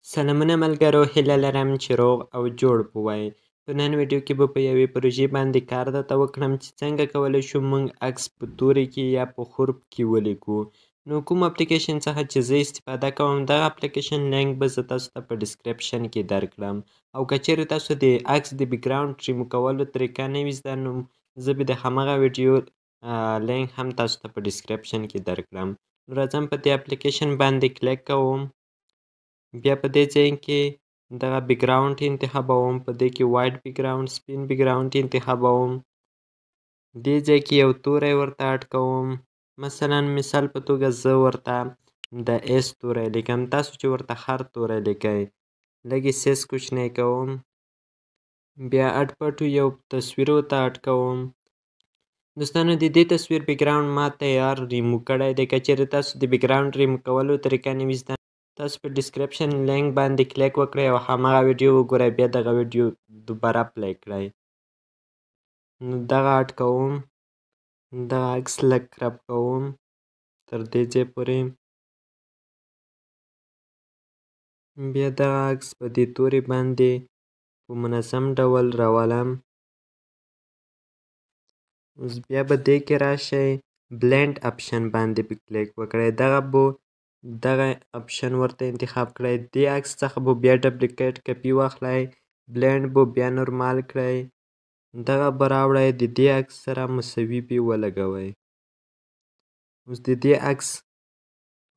سلامونه ملګرو، هیله لرم چې روغ او جوړ به وای. په نن ویډیو کې به په یوې پروژې باندې کار درته وکړم چې څنګه کولی شو موږ عکس په توري کې یا په حرف کې ولیکو. نو کوم اپلیکیشن څخه چې زه استفاده کوم دغه اپلیکیشن لینک به زه تاسو ته په ډسکرپشن کې درکړم، او که چیرې تاسو د عکس د بیکګراوند ریمو کولو طریقه نه وي زده نو زه به د همغه ویډیو لینک هم تاسو ته په ډسکرپشن کې درکړم. نو راځم په دې اپلیکیشن باندې کلیک کوم. بیا په دې ځای کې دغه بیکګراوند انتخابوم، په دې کې وایټ بیکګراوند، سپین بیکګراوند انتخابوم. دې ځای کې یو توری ورته اډ کوم، مثلا مثال په توګه زه ورته د ایس توری لیکم، تاسو چې ورته هر توری لیکئ. لږ یې سایز کوچنی کوم، بیا اډ پټو یو تصویر ورته اډ کوم. دوستانو د دې تصویر بیکګراوند ما تیار ریمو کړی دی. که چیرې تاسو د بیکګراوند ریمو کولو طریقه نه وي زده، تاسو په ډسکرپشن لینک باندې کلیک وکړئ او همغه ویډیو وګورئ، بیا دغه ویډیو دوباره پلی کړئ. نو دغه اډ کوم، دغه عکس لږ کرپ کوم تر دې ځای پورې. بیا دغه عکس په دې توري باندې په منظم ډول راولم. اوس بیا به دې کې راشئ، بلینډ اپشن باندې به کلیک وکړئ. دغه اپشن ورته انتخاب کړئ. دې عکس څخه به بیا ډپلیکیټ کپي واخلئ، بلینډ به بیا نورمال کړئ، دغه به راوړئ، د دې عکس سره مساوي به ولګوئ. اوس د دې عکس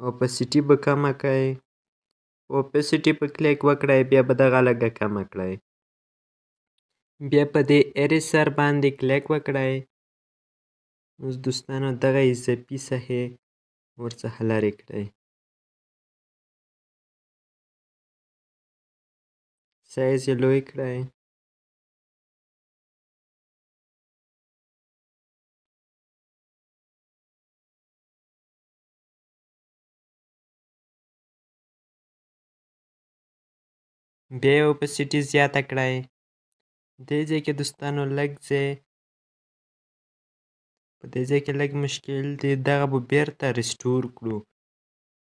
اوپسیټي به کمه کړئ، اوپسیټي په کلیک وکړئ، بیا به دغه لږه کمه کړئ. بیا په دې اریسر باندې کلیک وکړئ. اوس دوستانو دغه اضافي ساحې ورڅخه لرې کړئ، سایز یې لوی کړئ. بیا یې اوپسیټي زیاته کړئ. دې ځای کې دوستانو لږ ځای په دې ځای کې لږ مشکل دی، دغه به بیرته ریسټور کړو.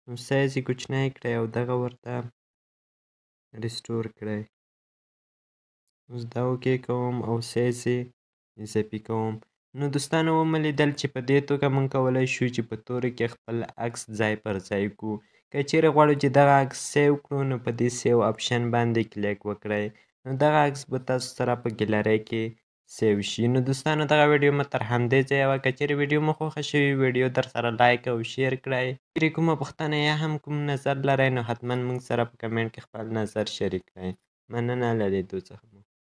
نو سایز یې کوچنی کړئ او دغه ورته ریسټور کړئ. اوس دا اوکې کوم او سایز یې اضافي کوم. نو دوستانو ومو لیدل چې په دې توګه موږ کولی شو چې په توري کې خپل عکس ځای پر ځای کړو. که چیرې غواړو چې دغه عکس سیو کړو نو په دې سیو اپشن باندې کلیک وکړئ. نو دغه عکس به تاسو سره په ګیلرۍ کې سیو شي. نو دوستانو دغه ویډیو مو تر همدې ځایه وه. که چیرې ویډیو مو خوښه شوې ویډیو در سره لایک او شیر کړئ. چیرې کومه پوښتنه یا هم کوم نظر لرئ نو حتما موږ سره په کمنټ کې خپل نظر شریک کړئ. مننه له لیدو څخه.